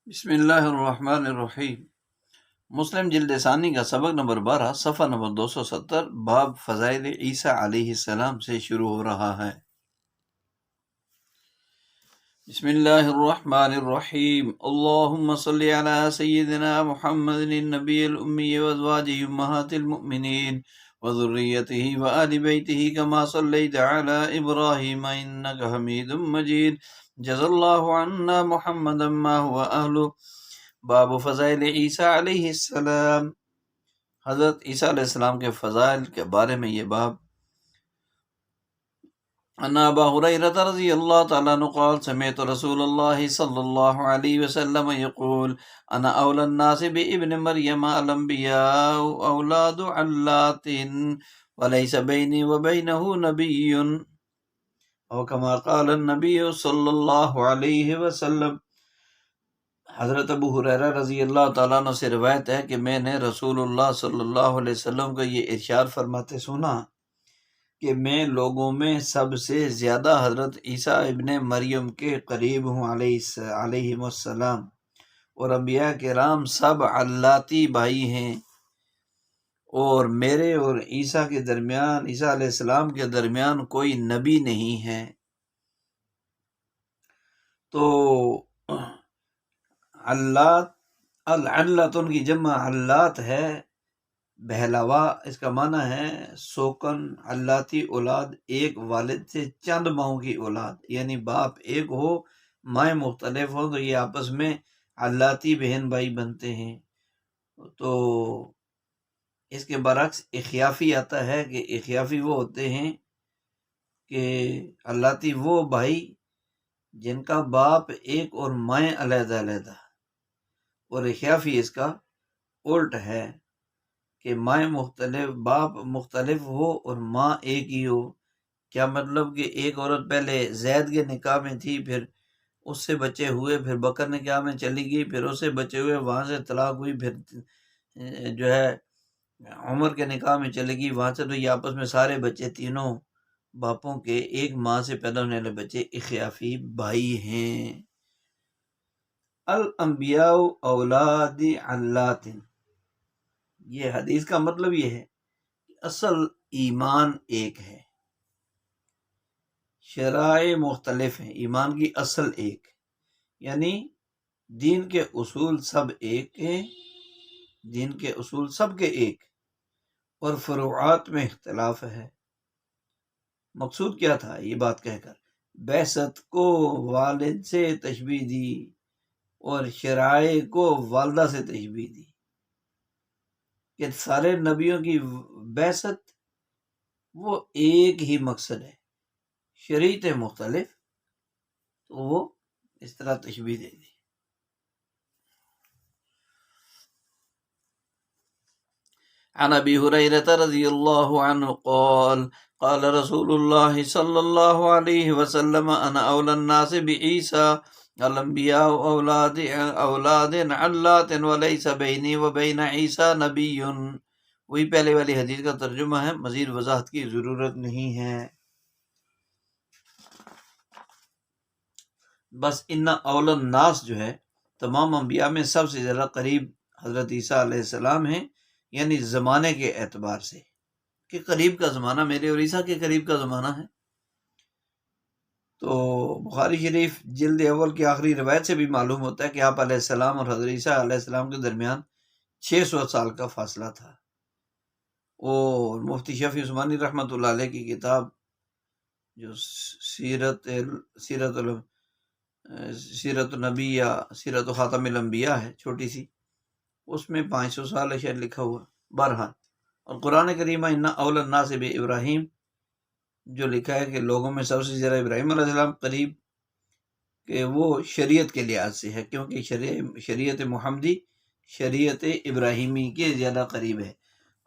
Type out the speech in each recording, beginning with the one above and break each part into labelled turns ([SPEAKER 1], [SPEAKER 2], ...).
[SPEAKER 1] بسم اللہ الرحمن الرحیم۔ مسلم جلد ثانی کا سبق نمبر 12 صفحہ نمبر 270 باب فضائل عیسیٰ علیہ السلام سے شروع ہو رہا ہے۔ بسم اللہ الرحمن الرحیم۔ اللہم صلی علی سیدنا محمد النبی الامی وازواجہ امہات المؤمنین وذریتہ وآل بیتہ کما صلیت علی ابراہیم انک حمید مجید۔ جزا اللہ عنا محمدا ما هو اہلہ۔ باب فضائل عیسیٰ علیہ السلام، حضرت عیسیٰ علیہ السلام کے فضائل کے بارے میں یہ باب۔ ان ابا ہریرہ رضی اللہ تعالیٰ عنہ قال سمعت رسول اللہ صلی اللہ علیہ وسلم یقول انا اولی الناس بابن مریم الانبیاء اولاد علات ولیس بینی وبینہ نبی، او کما قال النبی صلی اللہ علیہ وسلم۔ حضرت ابو ہریرہ رضی اللہ تعالیٰ عنہ سے روایت ہے کہ میں نے رسول اللہ صلی اللہ علیہ وسلم کو یہ ارشاد فرماتے سنا کہ میں لوگوں میں سب سے زیادہ حضرت عیسیٰ ابن مریم کے قریب ہوں علیہم السلام، اور انبیاء کرام سب علاتی بھائی ہیں، اور میرے اور عیسیٰ کے درمیان، عیسیٰ علیہ السلام کے درمیان کوئی نبی نہیں ہے۔ تو علات، العلت ان کی جمع علات ہے، بہلاوا اس کا معنی ہے سوکن، علاتی اولاد ایک والد سے چند ماؤں کی اولاد، یعنی باپ ایک ہو مائیں مختلف ہو تو یہ آپس میں علاتی بہن بھائی بنتے ہیں۔ تو اس کے برعکس اخیافی آتا ہے کہ اخیافی وہ ہوتے ہیں کہ علاتی وہ بھائی جن کا باپ ایک اور مائیں علیحدہ علیحدہ، اور اخیافی اس کا الٹ ہے کہ مائیں مختلف، باپ مختلف ہو اور ماں ایک ہی ہو۔ کیا مطلب کہ ایک عورت پہلے زید کے نکاح میں تھی، پھر اس سے بچے ہوئے، پھر بکر نکاح میں چلی گئی، پھر اس سے بچے ہوئے، وہاں سے طلاق ہوئی، پھر جو ہے عمر کے نکاح میں چلے گی، وہاں سے تو یہ آپس میں سارے بچے تینوں باپوں کے ایک ماں سے پیدا ہونے والے بچے اخیافی بھائی ہیں۔ الانبیاء اولاد علات، یہ حدیث کا مطلب یہ ہے کہ اصل ایمان ایک ہے، شرائع مختلف ہیں، ایمان کی اصل ایک، یعنی دین کے اصول سب ایک ہیں، دین کے اصول سب کے ایک، اور فروعات میں اختلاف ہے۔ مقصود کیا تھا یہ بات کہہ کر؟ بعثت کو والد سے تشبیہ دی اور شرائع کو والدہ سے تشبیہ دی، کہ سارے نبیوں کی بعثت وہ ایک ہی مقصد ہے، شریعتیں مختلف، تو وہ اس طرح تشبیہ دے دی۔ عن ابی ہریرہ رضی اللہ عنہ قال قال رسول اللہ صلی اللہ علیہ وسلم انا اولی الناس بعیسیٰ الانبیاء اولاد علات ولیس بینی وبین عیسیٰ نبی۔ وہی پہلے والی حدیث کا ترجمہ ہے، مزید وضاحت کی ضرورت نہیں ہے۔ بس ان اول الناس جو ہے تمام انبیاء میں سب سے زیادہ قریب حضرت عیسیٰ علیہ السلام ہیں، یعنی زمانے کے اعتبار سے کہ قریب کا زمانہ میرے اور عیسیٰ کے قریب کا زمانہ ہے۔ تو بخاری شریف جلد اول کی آخری روایت سے بھی معلوم ہوتا ہے کہ آپ علیہ السلام اور حضرت عیسیٰ علیہ السلام کے درمیان 600 سال کا فاصلہ تھا۔ اور مفتی شفیع عثمانی رحمۃ اللہ علیہ کی کتاب جو سیرت النبی یا سیرت خاتم الانبیاء ہے، چھوٹی سی، اس میں 500 سال شاید لکھا ہوا۔ بہرحال، اور قرآن کریمہ ان اول الناس بابراہیم جو لکھا ہے کہ لوگوں میں سب سے زیادہ ابراہیم علیہ السلام قریب، کہ وہ شریعت کے لحاظ سے ہے، کیونکہ شریعت محمدی شریعت ابراہیمی کے زیادہ قریب ہے۔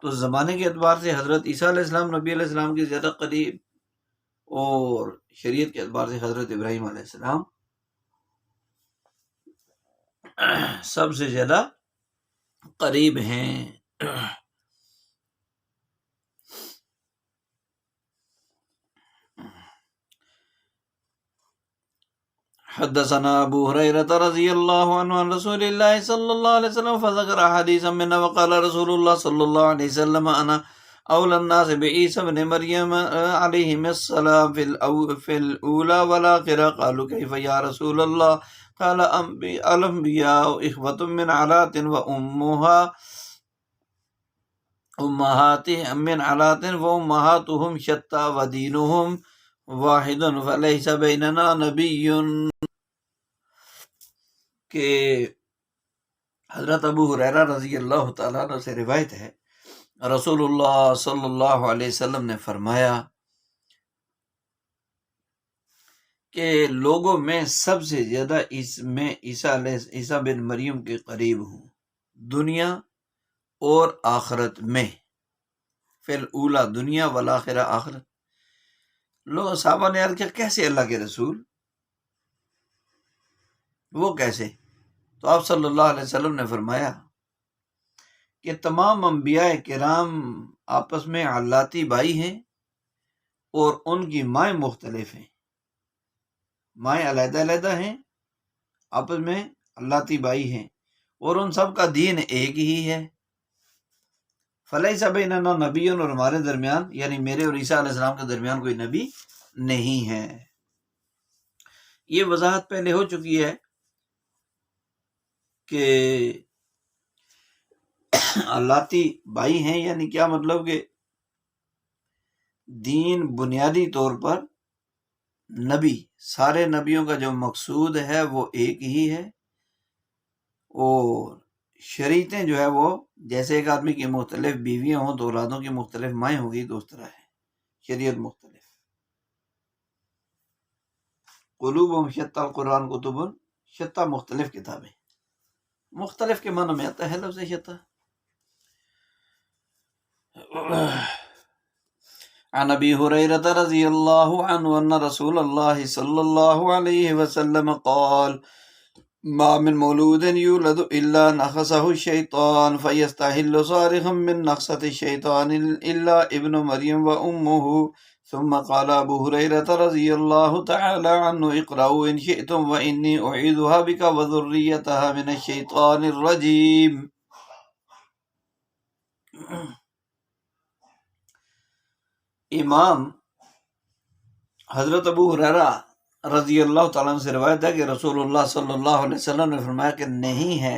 [SPEAKER 1] تو زمانے کے اعتبار سے حضرت عیسیٰ علیہ السلام نبی علیہ السلام کے زیادہ قریب، اور شریعت کے اعتبار سے حضرت ابراہیم علیہ السلام سب سے زیادہ قریب ہیں۔ حدثنا ابو هريرة رضي الله عنه عن رسول الله صلى الله عليه وسلم فذكر حديثا منه وقال رسول الله صلى الله عليه وسلم انا اولى الناس بعيسى بن مريم عليهم السلام في الاولى والاخره. قالوا كيف يا رسول الله؟ قال الانبياء اخوة من علات امهاتهم من علات وامهاتهم شتى ودينهم واحد فليس بيننا نبي. کہ حضرت ابو ہریرہ رضی اللہ تعالیٰ عنہ سے روایت ہے، رسول اللہ صلی اللہ علیہ وسلم نے فرمایا کہ لوگوں میں سب سے زیادہ میں عیسیٰ بن مریم کے قریب ہوں، دنیا اور آخرت میں، فی الاولا دنیا والآخرہ آخرت. لوگ صحابہ نے عرض کیا کیسے اللہ کے رسول، وہ کیسے؟ تو آپ صلی اللہ علیہ وسلم نے فرمایا کہ تمام انبیاء کرام آپس میں علاتی بھائی ہیں اور ان کی مائیں مختلف ہیں، مائیں علیحدہ علیحدہ ہیں، آپس میں علاتی بھائی ہیں اور ان سب کا دین ایک ہی ہے. فلیس بیننا نبی، اور ہمارے درمیان یعنی میرے اور عیسیٰ علیہ السلام کے درمیان کوئی نبی نہیں ہے. یہ وضاحت پہلے ہو چکی ہے کہ علاتی بھائی ہیں، یعنی کیا مطلب کہ دین بنیادی طور پر نبی، سارے نبیوں کا جو مقصود ہے وہ ایک ہی ہے، اور شریعتیں جو ہے وہ جیسے ایک آدمی کی مختلف بیویاں ہوں تو اولادوں کی مختلف مائیں ہوگی تو اس طرح ہے، شریعت مختلف. قلوبہم شتیٰ، القرآن کتب شتیٰ، مختلف کتابیں، مختلف کے معنی میں آتا ہے لفظ شتیٰ. عن ابی ہریرہ رضی اللہ عنہ ان رسول اللہ صلی اللہ علیہ وسلم قال ما من مولود یولد الا نخسه الشیطان فیستحل صارخا من نخسة الشیطان الا ابن مریم وامه. ثم قال ابو هريرة رضي الله تعالى عنه اقرأوا إن شئتم وإني أعيذها بك وذريتها من الشيطان الرجيم. امام حضرت ابو ہریرہ رضی اللہ تعالیٰ عنہ سے روایت ہے کہ رسول اللہ صلی اللہ علیہ وسلم نے فرمایا کہ نہیں ہے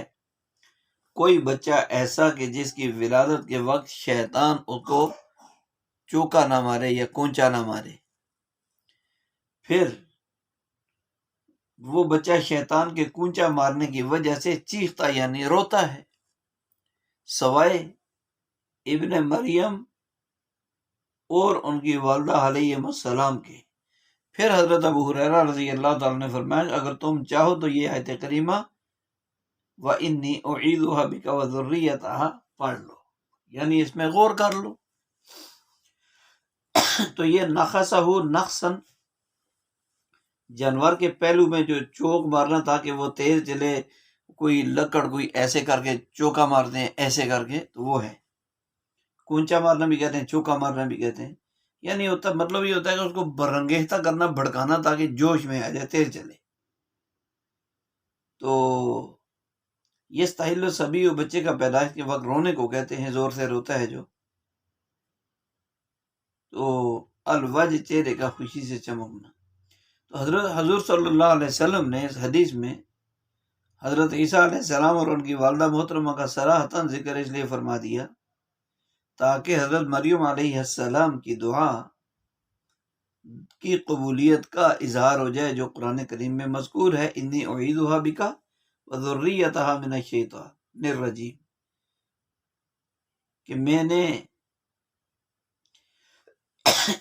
[SPEAKER 1] کوئی بچہ ایسا کہ جس کی ولادت کے وقت شیطان اس کو چوکا نہ مارے یا کونچا نہ مارے. پھر وہ بچہ شیطان کے کونچا مارنے کی وجہ سے چیختا یعنی روتا ہے، سوائے ابن مریم اور ان کی والدہ علیہ السلام کے. پھر حضرت ابو ہریرہ رضی اللہ تعالیٰ نے فرمایا اگر تم چاہو تو یہ آیت کریمہ وَإِنِّي أُعِيذُهَا بِكَ وَذُرِّيَّتَهَا پڑھ لو، یعنی اس میں غور کر لو. تو یہ نخسہ نخسن، جانور کے پہلو میں جو چوک مارنا تاکہ وہ تیز چلے، کوئی لکڑ کوئی ایسے کر کے چوکا مارتے ہیں ایسے کر کے، تو وہ ہے. کونچا مارنا بھی کہتے ہیں، چوکا مارنا بھی کہتے ہیں، یعنی ہوتا مطلب یہ ہوتا ہے کہ اس کو برنگیختہ کرنا، بھڑکانا تاکہ جوش میں آ جائے، تیز چلے. تو یہ استحل الصبی، بچے کا پیدائش کے وقت رونے کو کہتے ہیں، زور سے روتا ہے جو. تو الوجہ چہرے کا خوشی سے چمکنا. تو حضور صلی اللہ علیہ وسلم نے اس حدیث میں حضرت عیسیٰ علیہ السلام اور ان کی والدہ محترمہ کا صراحتاً ذکر اس لیے فرما دیا تاکہ حضرت مریم علیہ السلام کی دعا کی قبولیت کا اظہار ہو جائے جو قرآن کریم میں مذکور ہے، انی اعیذھا بک وذریتھا من الشیطان الرجیم، کہ میں نے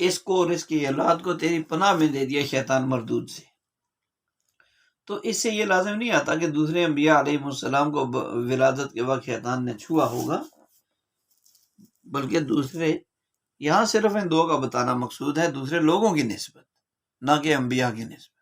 [SPEAKER 1] اس کو اور اس کی اولاد کو تیری پناہ میں دے دیا شیطان مردود سے. تو اس سے یہ لازم نہیں آتا کہ دوسرے انبیاء علیہ السلام کو ولادت کے وقت شیطان نے چھوا ہوگا، بلکہ دوسرے، یہاں صرف ان دو کا بتانا مقصود ہے، دوسرے لوگوں کی نسبت، نہ کہ انبیاء کی نسبت.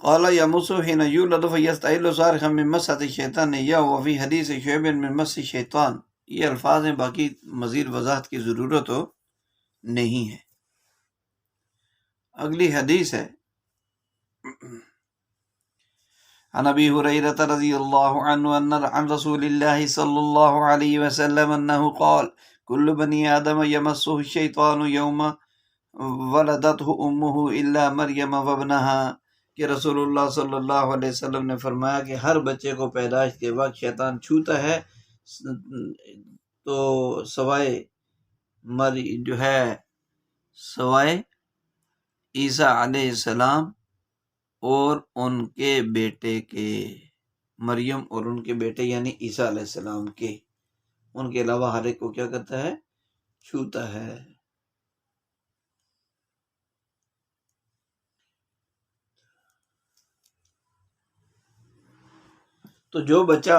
[SPEAKER 1] قال يمس حين يولد فيستحل صارخا من مسة الشيطان إياه وفي حديث شعيب من مس الشيطان یہ الفاظ ہیں، باقی مزید وضاحت کی ضرورت تو نہیں ہے۔ اگلی حدیث ہے عن ابی ہریرہ رضی اللہ عنہ ان عن رسول اللہ صلی اللہ علیہ وسلم انہ قال کل بنی آدم یمسہ الشیطان یوم ولدته امہ الا مریم وابنہا، کہ رسول اللہ صلی اللہ علیہ وسلم نے فرمایا کہ ہر بچے کو پیدائش کے وقت شیطان چھوتا ہے، تو سوائے عیسیٰ علیہ السلام اور ان کے بیٹے کے، مریم اور ان کے بیٹے یعنی عیسیٰ علیہ السلام کے، ان کے علاوہ ہر ایک کو کیا کرتا ہے؟ چھوتا ہے۔ تو جو بچہ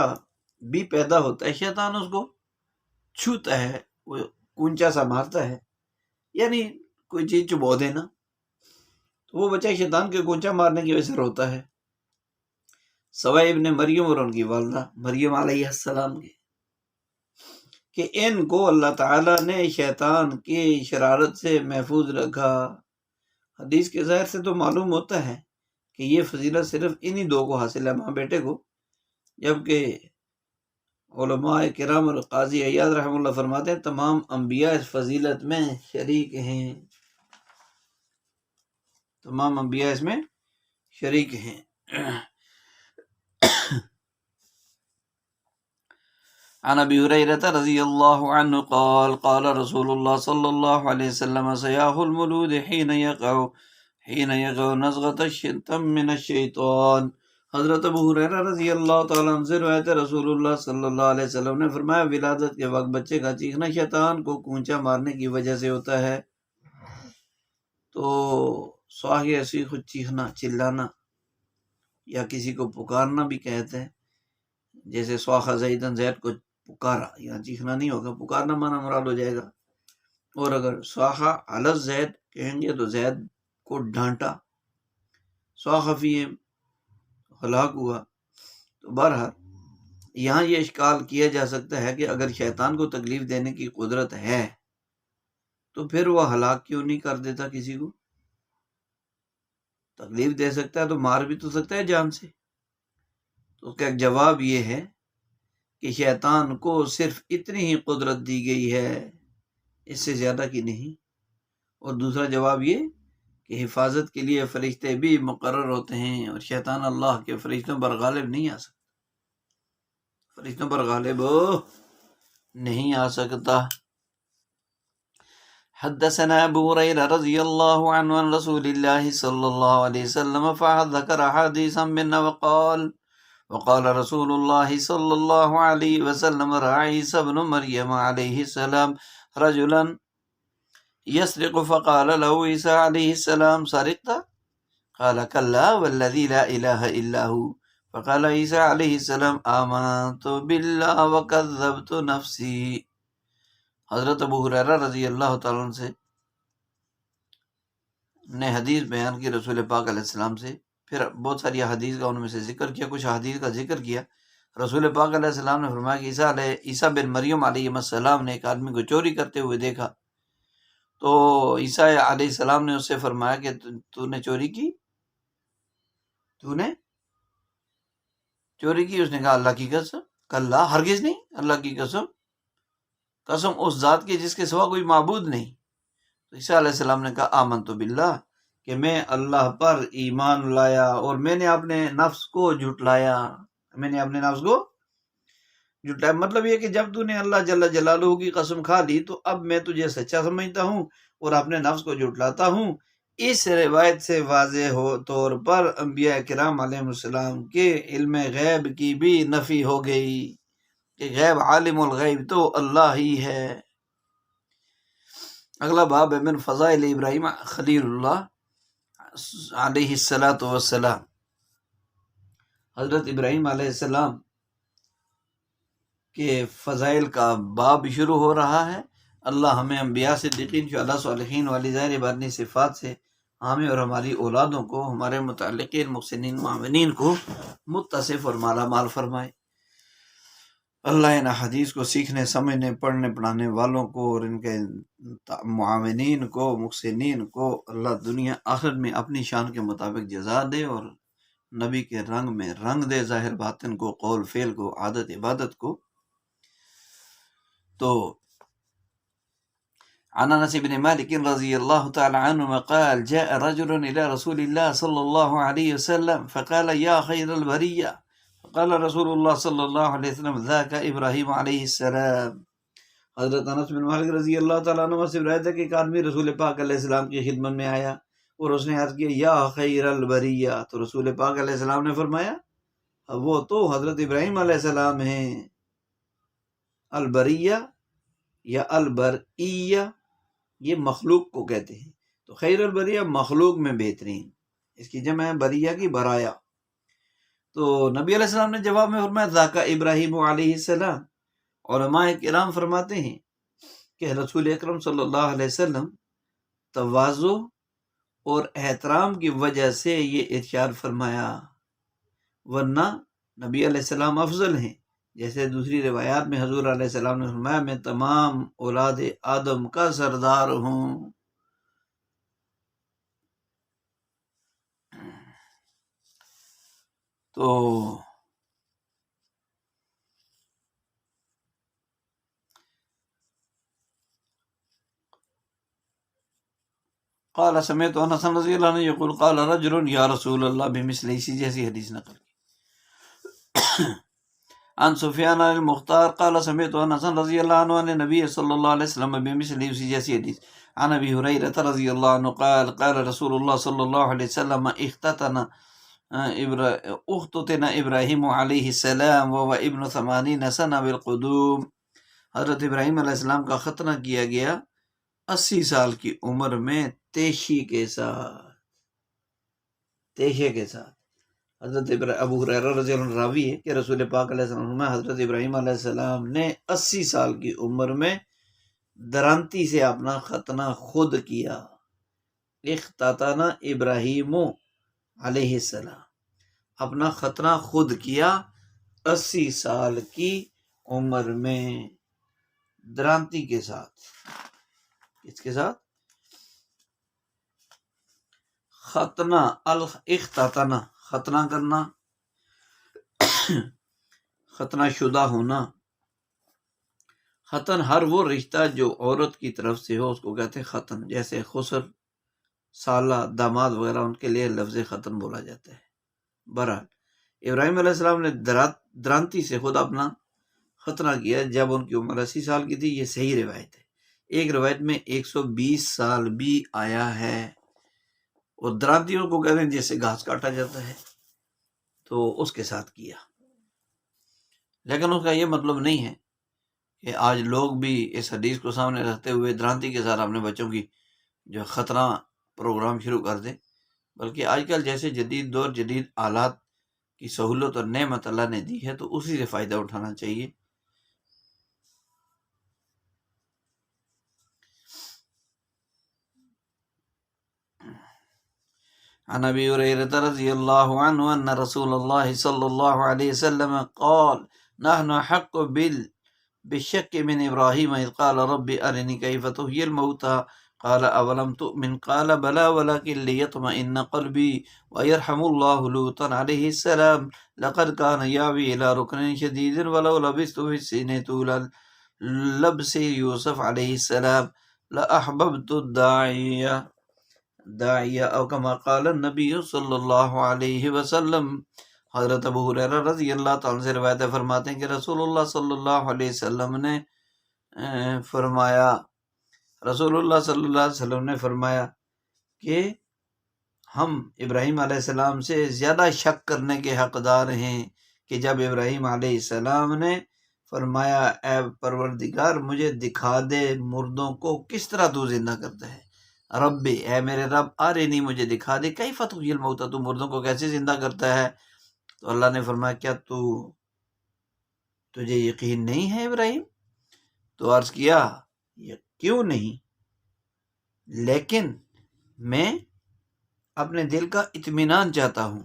[SPEAKER 1] بھی پیدا ہوتا ہے شیطان اس کو چھوتا ہے، وہ کونچا سا مارتا ہے، یعنی کوئی چیز چبو دینا، تو وہ بچہ شیطان کے کونچا مارنے کی وجہ سے روتا ہے، سوائے ابن مریم اور ان کی والدہ مریم علیہ السلام کے، کہ ان کو اللہ تعالیٰ نے شیطان کی شرارت سے محفوظ رکھا۔ حدیث کے ظاہر سے تو معلوم ہوتا ہے کہ یہ فضیلت صرف انہی دو کو حاصل ہے، ماں بیٹے کو، جبکہ علماء کرام اور قاضی عیاض رحمہ اللہ فرماتے ہیں تمام انبیاء اس فضیلت میں شریک ہیں، تمام انبیاء اس میں شریک ہیں۔ عن ابی ہریرہ رضی اللہ عنہ قال قال رسول اللہ صلی اللہ علیہ وسلم سیاح المولود حین یقع نزغۃ من الشیطان۔ حضرت ابو ہریرہ رضی اللہ تعالیٰ عنہ سے روایت ہے، رسول اللہ صلی اللہ علیہ وسلم نے فرمایا ولادت کے وقت بچے کا چیخنا شیطان کو کونچا مارنے کی وجہ سے ہوتا ہے۔ تو صاح ایسی خود چیخنا، چلانا یا کسی کو پکارنا بھی کہتے ہیں، جیسے صاح زیدن، زید کو پکارا، یہاں چیخنا نہیں ہوگا، پکارنا مانا مراد ہو جائے گا۔ اور اگر صاح علی زید کہیں گے تو زید کو ڈانٹا، صاح فیہم ہلاک ہوا۔ تو بہرحال یہاں یہ اشکال کیا جا سکتا ہے کہ اگر شیطان کو تکلیف دینے کی قدرت ہے تو پھر وہ ہلاک کیوں نہیں کر دیتا؟ کسی کو تکلیف دے سکتا ہے تو مار بھی تو سکتا ہے جان سے۔ تو اس کا ایک جواب یہ ہے کہ شیطان کو صرف اتنی ہی قدرت دی گئی ہے، اس سے زیادہ کی نہیں۔ اور دوسرا جواب یہ کہ حفاظت کے لیے فرشتے بھی مقرر ہوتے ہیں، اور شیطان اللہ کے فرشتوں پر غالب نہیں آ سکتا، فرشتوں پر غالب نہیں آ سکتا۔ حدثنا ابو هريرة رضي الله عنه عن رسول الله صلى الله عليه وسلم فذكر حديثا منا وقال رسول الله صلى الله عليه وسلم رأى عيسى ابن مريم عليه السلام رجلا يسرق فقال له عيسى عليه السلام سرقت؟ قال كلا والذي لا إله إلا هو، فقال عيسى عليه السلام آمنت بالله وكذبت نفسي۔ حضرت ابو ہریرہ رضی اللہ تعالیٰ عنہ سے نے حدیث بیان کی رسول پاک علیہ السلام سے، پھر بہت ساری حدیث کا ان میں سے ذکر کیا، کچھ حدیث کا ذکر کیا۔ رسول پاک علیہ السلام نے فرمایا کہ عیسیٰ بن مریم علیہ السلام نے ایک آدمی کو چوری کرتے ہوئے دیکھا، تو عیسیٰ علیہ السلام نے اس سے فرمایا کہ تو نے چوری کی؟ تو نے چوری کی؟ اس نے کہا اللہ کی قسم، کلا ہرگز نہیں، اللہ کی قسم، قسم اس ذات کی جس کے سوا کوئی معبود نہیں۔ تو عیسیٰ علیہ السلام نے کہا آمنت باللہ، کہ میں اللہ پر ایمان لایا اور میں نے اپنے نفس کو جھٹلایا، میں نے اپنے نفس کو جھٹلایا۔ مطلب یہ کہ جب تو نے اللہ جل جلالہ کی قسم کھا لی تو اب میں تجھے سچا سمجھتا ہوں اور اپنے نفس کو جھٹلاتا ہوں۔ اس روایت سے واضح طور پر انبیاء کرام علیہ السلام کے علم غیب کی بھی نفی ہو گئی کہ غیب عالم الغیب تو اللہ ہی ہے۔ اگلا باب ہے من فضائل ابراہیم خلیل اللہ علیہ السلام۔ حضرت ابراہیم علیہ السلام کے فضائل کا باب شروع ہو رہا ہے۔ اللہ ہمیں انبیاء صدیقین شہداء صالحین والی ظاہر باطنی صفات سے ہمیں اور ہماری اولادوں کو، ہمارے متعلقین محسنین معاونین کو متصف اور مالا مال فرمائے۔ اللہ ان حدیث کو سیکھنے، سمجھنے، پڑھنے، پڑھانے والوں کو اور ان کے معاونین کو، محسنین کو اللہ دنیا آخرت میں اپنی شان کے مطابق جزا دے، اور نبی کے رنگ میں رنگ دے، ظاہر باطن کو، قول فعل کو، عادت عبادت کو۔ تو عن انس بن مالك رضي الله تعالى عنه قال جاء رجل الى رسول الله صلى الله عليه وسلم فقال يا خير البريه، فقال رسول الله صلى الله عليه وسلم ذاك ابراہیم علیہ السلام۔ حضرت انس بن مالک رضی اللہ تعالیٰ عنہ سے روایت ہے کہ ایک آدمی رسول پاک علیہ السلام کی خدمت میں آیا اور اس نے عرض کیا یا خیر البریہ، تو رسول پاک علیہ السلام نے فرمایا وہ تو حضرت ابراہیم علیہ السلام ہیں۔ البریہ یا البریہ یہ مخلوق کو کہتے ہیں، تو خیر البریہ مخلوق میں بہترین، اس کی جمع ہے بریہ کی، برایا۔ تو نبی علیہ السلام نے جواب میں فرمایا ذاک ابراہیم علیہ السلام۔ علماء کرام فرماتے ہیں کہ رسول اکرم صلی اللہ علیہ وسلم تواضع اور احترام کی وجہ سے یہ ارشاد فرمایا، ورنہ نبی علیہ السلام افضل ہیں۔ جیسے دوسری روایات میں حضور علیہ السلام نے فرمایا میں تمام اولاد آدم کا سردار ہوں۔ تو قال سمعت انس رضی اللہ عنہ یقول قال رجل یا رسول اللہ بمثل، اسی جیسی حدیث نقل کی۔ عن سفیان المختار قال سمعت انس رضی اللہ عنہ ان نبی صلی اللہ علیہ وسلم بمثل، اسی جیسی حدیث۔ عن ابی ہریرہ رضی اللہ عنہ قال قال رسول اللہ صلی اللہ علیہ وسلم اختتن ابراہیم علیہ السلام وهو ابن 80 سنہ بالقدوم۔ حضرت ابراہیم علیہ السلام کا ختنہ کیا گیا 80 سال کی عمر میں تیشی کے ساتھ، تیشے کے ساتھ۔ حضرت ابو ہریرہ رضی اللہ عنہ راوی ہے کہ رسول پاک علیہ السلام میں حضرت ابراہیم علیہ السلام نے 80 سال کی عمر میں درانتی سے اپنا ختنہ خود کیا۔ اختتن ابراہیم علیہ السلام، اپنا ختنہ خود کیا 80 سال کی عمر میں، درانتی کے ساتھ۔ اس کے ساتھ ختنہ، اختتن ختنہ کرنا، ختنہ شدہ ہونا۔ ختن ہر وہ رشتہ جو عورت کی طرف سے ہو اس کو کہتے ہیں ختن، جیسے خسر، سالہ، داماد وغیرہ، ان کے لیے لفظ ختن بولا جاتا ہے۔ بہرحال ابراہیم علیہ السلام نے درانتی سے خود اپنا ختنہ کیا جب ان کی عمر 80 سال کی تھی۔ یہ صحیح روایت ہے۔ ایک روایت میں 120 سال بھی آیا ہے، اور درانتیوں کو کہتے ہیں جیسے گھاس کاٹا جاتا ہے، تو اس کے ساتھ کیا۔ لیکن اس کا یہ مطلب نہیں ہے کہ آج لوگ بھی اس حدیث کو سامنے رکھتے ہوئے درانتی کے ساتھ اپنے بچوں کی جو ختنہ پروگرام شروع کر دیں، بلکہ آج کل جیسے جدید دور، جدید آلات کی سہولت اور نعمت اللہ نے دی ہے، تو اسی سے فائدہ اٹھانا چاہیے۔ عن ابی ہریرہ رضی اللہ عنہ ان رسول اللہ صلی اللہ علیہ وسلم قال نحن حق بالشک من ابراہیم اذ قال رب ارنی کیف تحیی الموتى قال اولم تؤمن قال بلى ولكن ليطمئن قلبي ويرحم الله لوطا عليه السلام لقد كان ياوي الى ركن شديد ولو لبثت في السن طول لبس یوسف علیہ السلام لاحببت داعیہ او کما قال النبی صلی اللہ علیہ وسلم۔ حضرت ابو ہریرہ رضی اللہ تعالیٰ سے روایت فرماتے ہیں کہ رسول اللہ صلی اللہ علیہ وسلم نے فرمایا، رسول اللہ صلی اللہ علیہ وسلم نے فرمایا کہ ہم ابراہیم علیہ السلام سے زیادہ شک کرنے کے حقدار ہیں کہ جب ابراہیم علیہ السلام نے فرمایا اے پروردگار مجھے دکھا دے مردوں کو کس طرح تو زندہ کرتا ہے، رب اے میرے رب آرینی مجھے دکھا دے کیف تحیی الموتى تو مردوں کو کیسے زندہ کرتا ہے۔ تو اللہ نے فرمایا کیا تجھے یقین نہیں ہے ابراہیم؟ تو عرض کیا کیوں نہیں، لیکن میں اپنے دل کا اطمینان چاہتا ہوں،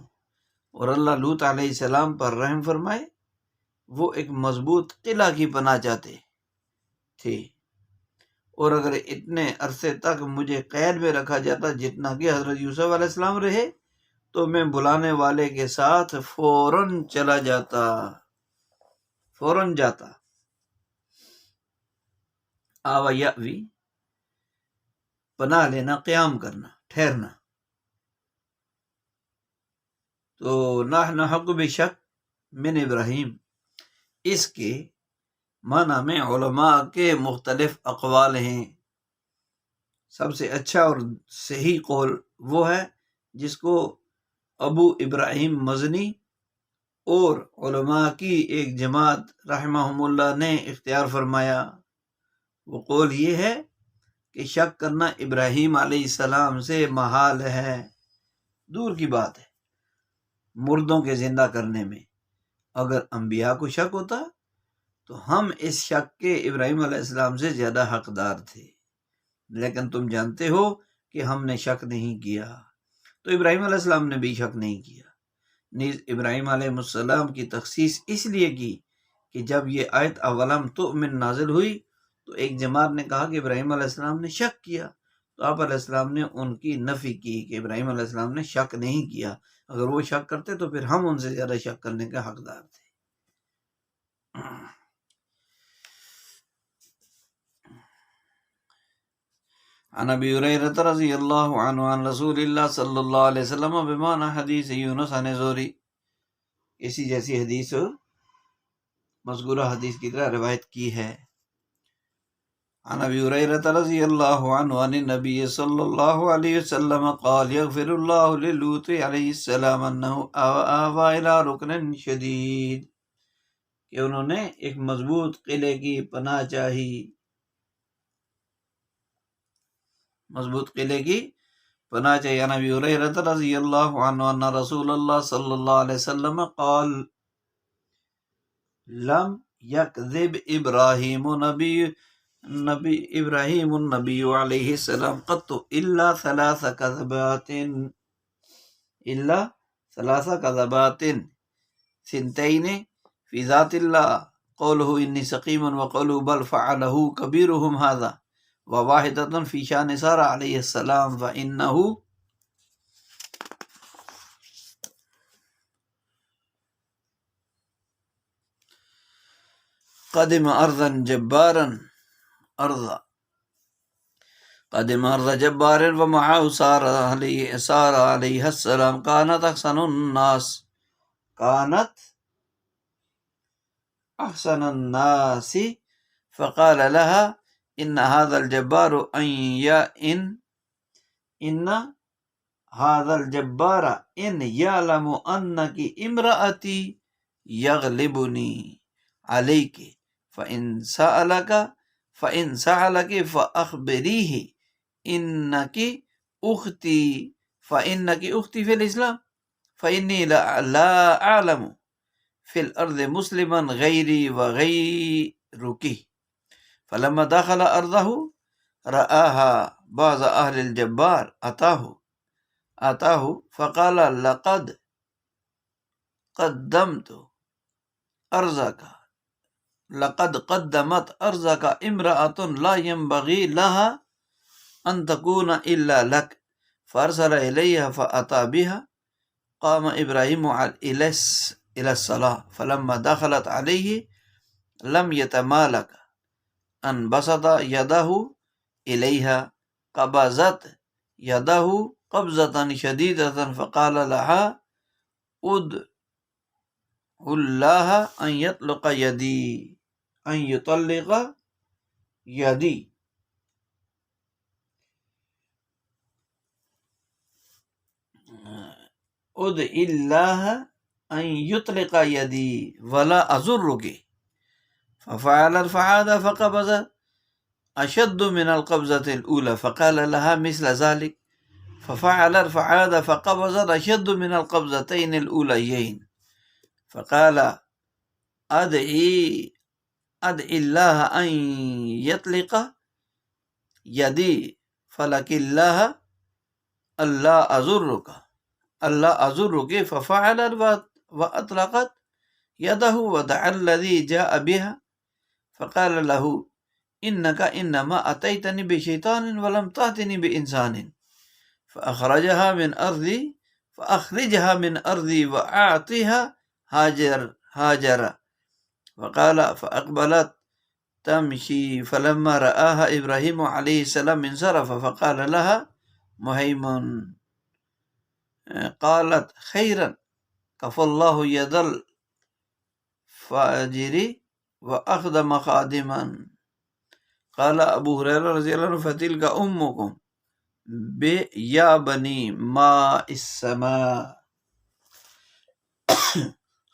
[SPEAKER 1] اور اللہ لوط علیہ السلام پر رحم فرمائے وہ ایک مضبوط قلعہ کی پناہ چاہتے تھے، اور اگر اتنے عرصے تک مجھے قید میں رکھا جاتا جتنا کہ حضرت یوسف علیہ السلام رہے تو میں بلانے والے کے ساتھ فوراً چلا جاتا، فوراً جاتا۔ آوا یاوی، پناہ لینا، قیام کرنا، ٹھہرنا۔ تو نحن حق بشک من ابراہیم، اس کے معنی میں علماء کے مختلف اقوال ہیں۔ سب سے اچھا اور صحیح قول وہ ہے جس کو ابو ابراہیم مزنی اور علماء کی ایک جماعت رحمہم اللہ نے اختیار فرمایا۔ وہ قول یہ ہے کہ شک کرنا ابراہیم علیہ السلام سے محال ہے، دور کی بات ہے مردوں کے زندہ کرنے میں۔ اگر انبیاء کو شک ہوتا تو ہم اس شک کے ابراہیم علیہ السلام سے زیادہ حقدار تھے، لیکن تم جانتے ہو کہ ہم نے شک نہیں کیا، تو ابراہیم علیہ السلام نے بھی شک نہیں کیا۔ نیز ابراہیم علیہ السلام کی تخصیص اس لیے کی کہ جب یہ آیت اولم تؤمن نازل ہوئی تو ایک جماعت نے کہا کہ ابراہیم علیہ السلام نے شک کیا، تو آپ علیہ السلام نے ان کی نفی کی کہ ابراہیم علیہ السلام نے شک نہیں کیا، اگر وہ شک کرتے تو پھر ہم ان سے زیادہ شک کرنے کے حقدار تھے۔ عن ابی ہریرہ رضی اللہ عنہ عن رسول اللہ صلی اللہ علیہ وسلم بمعنی حدیث یونس عن زہری، اسی جیسی حدیث مذکورہ حدیث کی طرح روایت کی ہے۔ عن ابی ہریرہ رضی اللہ عنہ عن النبی صلی اللہ علیہ وسلم قال یغفر اللہ للوط علیہ السلام انہ آوى الى رکن شدید، کہ انہوں نے ایک مضبوط قلعے کی پناہ چاہی، مضبوط قلعے کی پناہ چاہیے۔ عن ابی ہریرہ رضی اللہ عنہ ان رسول اللہ صلی اللہ علیہ وسلم قال لم یکذب ابراہیم النبی علیہ السلام قط الا ثلاث کذبات ثنتین فی ذات اللہ قوله انی سقیم وقوله بل فعله کبیرهم هذا وواحدۃ فی شان سارہ علیہ السلام فإنہ قدم ارضا جبار ومعه سارہ علیہ السلام كانت احسن الناس فقال لها ان هذا الجبار ان يعلم انك امرأتي يغلبني عليك فإن سألك فأخبريه إنك أختي في الإسلام فإني لا أعلم في الأرض مسلما غيري وغيرك فلما دخل أرضه رآها بعض أهل الجبار أتاه فقال لقد قدمت أرزك امرأة لا ينبغي لها أن تكون إلا لك فأرسل إليها فأتى بها قام إبراهيم إلى الصلاة فلما دخلت عليه لم يتمالك أن بسط يده إليها قبضت يده قبضة شديدة فقال لها ادع الله أن يطلق يدي ادع الله أن يطلق يدي ولا أزرك ففعلت فعاد فقبض أشد من القبضة الأولى فقال لها مثل ذلك ففعلت فعاد فقبضت أشد من القبضتين الأوليين فقال أدعي الله أن يطلق يدي فلك الله ألا أزرك ففعلت وأطلقت يده ودعا الذي جاء بها فقال له إنك إنما أتيتني بشيطان ولم تأتني بإنسان فأخرجها من أرضي وأعطيها هاجر وقال فأقبلت تمشي فلما رآها إبراهيم عليه السلام انصرف فقال لها مهيمن قالت خيرا كفى الله يد الفاجر وأخدم خادما قال ابو ہریرہ رضی اللہ عنہ فتلک امکم یا بنی ماء السماء.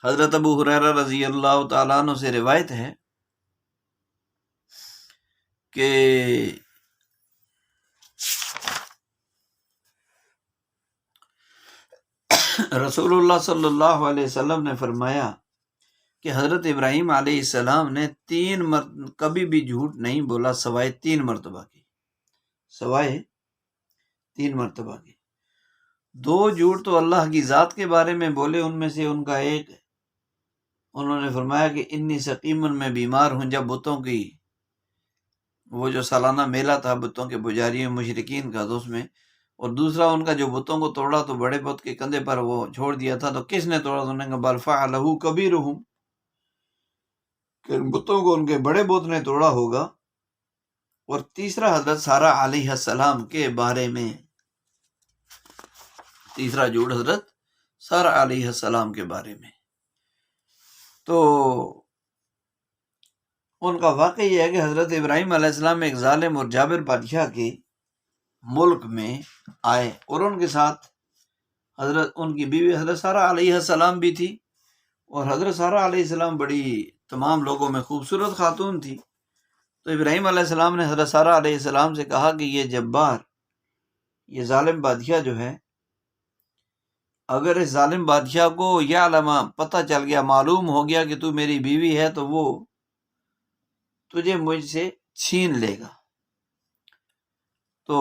[SPEAKER 1] حضرت ابو ہریرہ رضی اللہ تعالیٰ عنہ سے روایت ہے کہ رسول اللہ صلی اللہ علیہ وسلم نے فرمایا کہ حضرت ابراہیم علیہ السلام نے کبھی بھی جھوٹ نہیں بولا سوائے 3 مرتبہ کی. 2 جھوٹ تو اللہ کی ذات کے بارے میں بولے، ان میں سے ان کا ایک انہوں نے فرمایا کہ انی سقیمن میں بیمار ہوں، جب بتوں کی وہ جو سالانہ میلہ تھا بتوں کے پجاریوں مشرکین کا تو اس میں، اور دوسرا ان کا جو بتوں کو توڑا تو بڑے بت کے کندھے پر وہ چھوڑ دیا تھا، تو کس نے توڑا؟ تو انہوں نے کہا بل فعلہ کبیرہم، کہ بتوں کو ان کے بڑے بت نے توڑا ہوگا. اور تیسرا حضرت سارہ علیہ السلام کے بارے میں، تیسرا جھوٹ حضرت سارہ علیہ السلام کے بارے میں. تو ان کا واقعہ یہ ہے کہ حضرت ابراہیم علیہ السلام ایک ظالم اور جابر بادشاہ کے ملک میں آئے، اور ان کے ساتھ حضرت ان کی بیوی حضرت سارہ علیہ السلام بھی تھی، اور حضرت سارہ علیہ السلام بڑی تمام لوگوں میں خوبصورت خاتون تھی. تو ابراہیم علیہ السلام نے حضرت سارہ علیہ السلام سے کہا کہ یہ جبار، یہ ظالم بادشاہ جو ہے، اگر اس ظالم بادشاہ کو یہ علامہ پتہ چل گیا، معلوم ہو گیا کہ تو میری بیوی ہے، تو وہ تجھے مجھ سے چھین لے گا. تو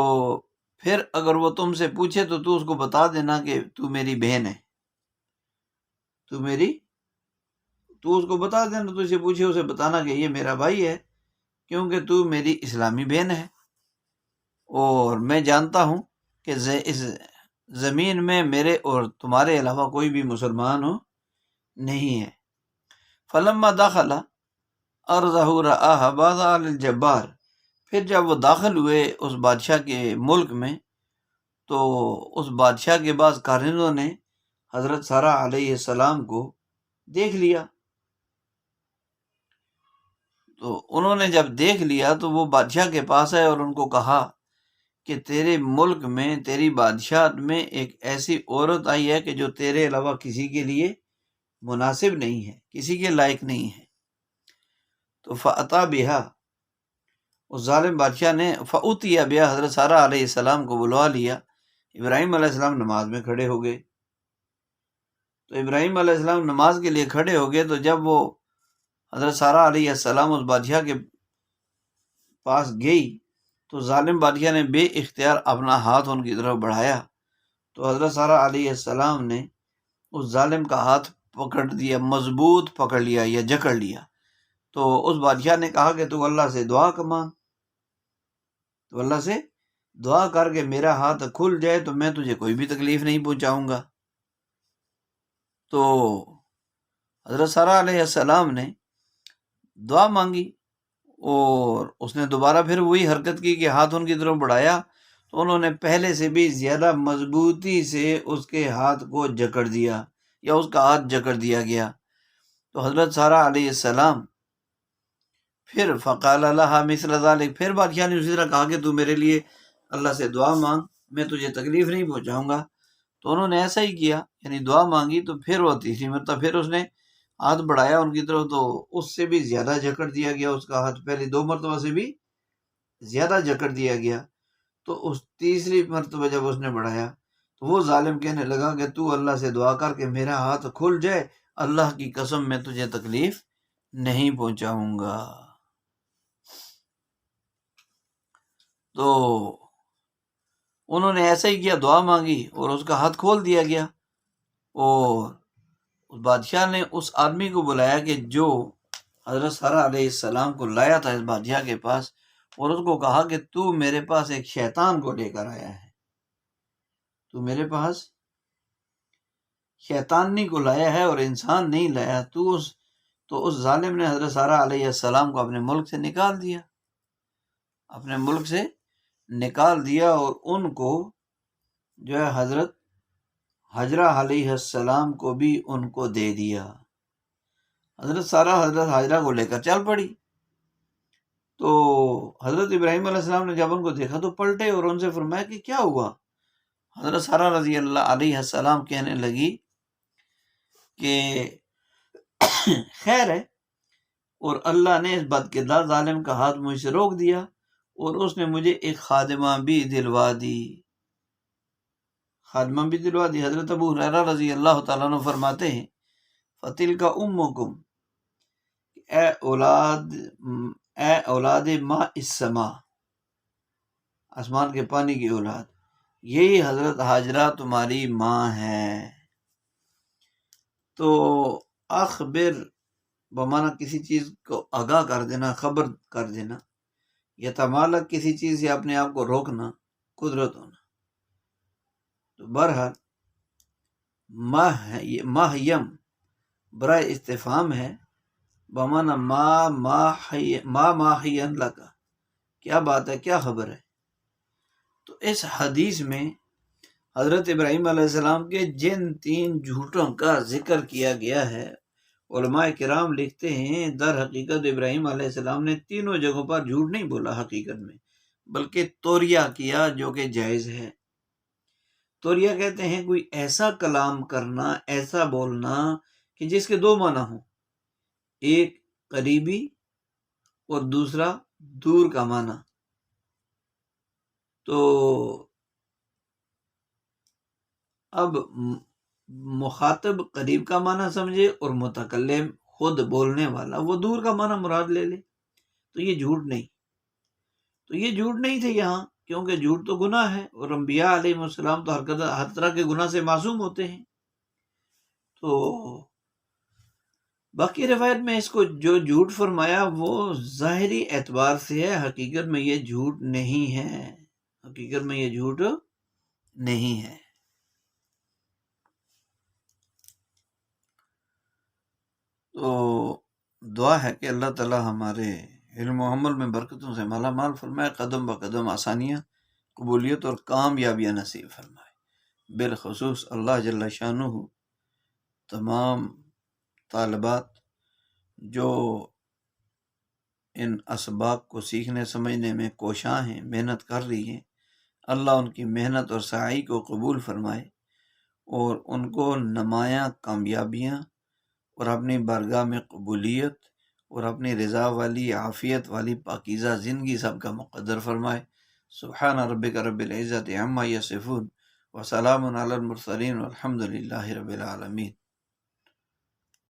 [SPEAKER 1] پھر اگر وہ تم سے پوچھے تو اس کو بتا دینا کہ تو میری بہن ہے، تو اس کو بتا دینا، تو اسے پوچھے اسے بتانا کہ یہ میرا بھائی ہے، کیونکہ تو میری اسلامی بہن ہے، اور میں جانتا ہوں کہ اس زمین میں میرے اور تمہارے علاوہ کوئی بھی مسلمان نہیں ہے. فلما دخل ارضہ رآہ بعض آل الجبار، پھر جب وہ داخل ہوئے اس بادشاہ کے ملک میں، تو اس بادشاہ کے بعض کارندوں نے حضرت سارہ علیہ السلام کو دیکھ لیا. تو انہوں نے جب دیکھ لیا تو وہ بادشاہ کے پاس آئے اور ان کو کہا کہ تیرے ملک میں، تیری بادشاہت میں ایک ایسی عورت آئی ہے کہ جو تیرے علاوہ کسی کے لیے مناسب نہیں ہے، کسی کے لائق نہیں ہے. تو فأتی بہا، اس ظالم بادشاہ نے فأتی بہا، حضرت سارہ علیہ السلام کو بلوا لیا. ابراہیم علیہ السلام نماز میں کھڑے ہو گئے. تو ابراہیم علیہ السلام نماز کے لیے کھڑے ہو گئے، تو جب وہ حضرت سارہ علیہ السلام اس بادشاہ کے پاس گئی تو ظالم بادشاہ نے بے اختیار اپنا ہاتھ ان کی طرف بڑھایا. تو حضرت سارہ علیہ السلام نے اس ظالم کا ہاتھ پکڑ دیا، مضبوط پکڑ لیا یا جکڑ لیا. تو اس بادشاہ نے کہا کہ تو اللہ سے دعا مانگ، تو اللہ سے دعا کر کے میرا ہاتھ کھل جائے تو میں تجھے کوئی بھی تکلیف نہیں پہنچاؤں گا. تو حضرت سارہ علیہ السلام نے دعا مانگی، اور اس نے دوبارہ پھر وہی حرکت کی کہ ہاتھ ان کی طرف بڑھایا، تو انہوں نے پہلے سے بھی زیادہ مضبوطی سے اس کے ہاتھ کو جکڑ دیا، یا اس کا ہاتھ جکڑ دیا گیا. تو حضرت سارہ علیہ السلام پھر فقال لها مثل ذلك، پھر بادشاہ نے اسی طرح کہا کہ تو میرے لیے اللہ سے دعا مانگ، میں تجھے تکلیف نہیں پہنچاؤں گا. تو انہوں نے ایسا ہی کیا، یعنی دعا مانگی. تو پھر وہ تیسری مرتبہ پھر اس نے ہاتھ بڑھایا ان کی طرف، تو اس سے بھی زیادہ جکڑ دیا گیا اس کا ہاتھ، پہلی 2 مرتبہ سے بھی زیادہ جکڑ دیا گیا. تو اس تیسری مرتبہ جب اس نے بڑھایا تو وہ ظالم کہنے لگا کہ تو اللہ سے دعا کر کہ میرا ہاتھ کھل جائے، اللہ کی قسم میں تجھے تکلیف نہیں پہنچاؤں گا. تو انہوں نے ایسا ہی کیا، دعا مانگی اور اس کا ہاتھ کھول دیا گیا. اور اس بادشاہ نے اس آدمی کو بلایا کہ جو حضرت سارہ علیہ السلام کو لایا تھا اس بادشاہ کے پاس، اور اس کو کہا کہ تو میرے پاس ایک شیطان کو لے کر آیا ہے، تو میرے پاس شیطانی کو لایا ہے اور انسان نہیں لایا، تو اس ظالم نے حضرت سارہ علیہ السلام کو اپنے ملک سے نکال دیا اور ان کو جو ہے حضرت حجرہ علیہ السلام کو بھی ان کو دے دیا۔ حضرت سارہ حضرت حجرہ کو لے کر چل پڑی، تو حضرت ابراہیم علیہ السلام نے جب ان کو دیکھا تو پلٹے اور ان سے فرمایا کہ کیا ہوا؟ حضرت سارہ رضی اللہ علیہ السلام کہنے لگی کہ خیر ہے، اور اللہ نے اس بدکردار ظالم کا ہاتھ مجھ سے روک دیا اور اس نے مجھے ایک خادمہ بھی دلوا دی۔ حضرت ابو ہریرہ رضی اللہ تعالیٰ عنہ فرماتے ہیں فَتِلْكَ أُمُّكُمْ، اے اولاد ماء السماء، آسمان کے پانی کی اولاد، یہی حضرت حاجرہ تمہاری ماں ہے۔ تو اخبر بمانا کسی چیز کو آگاہ کر دینا، خبر کر دینا، یا تمالک کسی چیز سے اپنے آپ کو روکنا، قدرت ہونا۔ تو بہرحال ماہیم برائے استفہام ہے، بمانا ما ماہین لکا، کیا بات ہے، کیا خبر ہے۔ تو اس حدیث میں حضرت ابراہیم علیہ السلام کے جن 3 جھوٹوں کا ذکر کیا گیا ہے، علماء کرام لکھتے ہیں در حقیقت ابراہیم علیہ السلام نے تینوں جگہوں پر جھوٹ نہیں بولا حقیقت میں، بلکہ توریہ کیا، جو کہ جائز ہے۔ توریہ کہتے ہیں کوئی ایسا کلام کرنا، ایسا بولنا کہ جس کے 2 معنی ہوں، ایک قریبی اور دوسرا دور کا معنی۔ تو اب مخاطب قریب کا معنی سمجھے اور متکلم خود بولنے والا وہ دور کا معنی مراد لے لے، تو یہ جھوٹ نہیں تھے یہاں، کیونکہ جھوٹ تو گناہ ہے اور انبیاء علیہ السلام تو ہر طرح کے گناہ سے معصوم ہوتے ہیں۔ تو باقی روایت میں اس کو جو جھوٹ فرمایا وہ ظاہری اعتبار سے ہے، حقیقت میں یہ جھوٹ نہیں ہے۔ تو دعا ہے کہ اللہ تعالی ہمارے علم و عمل میں برکتوں سے مالا مال فرمائے، قدم بقدم آسانیاں، قبولیت اور کامیابیاں نصیب فرمائے۔ بالخصوص اللہ جل شانہ تمام طالبات جو ان اسباق کو سیکھنے سمجھنے میں کوشاں ہیں، محنت کر رہی ہیں، اللہ ان کی محنت اور سعی کو قبول فرمائے اور ان کو نمایاں کامیابیاں اور اپنی بارگاہ میں قبولیت اور اپنی رضا والی، عافیت والی پاکیزہ زندگی سب کا مقدر فرمائے۔ سبحان ربک رب العزت عما یصفون وسلام علی المرسلین والحمد للہ رب العالمین۔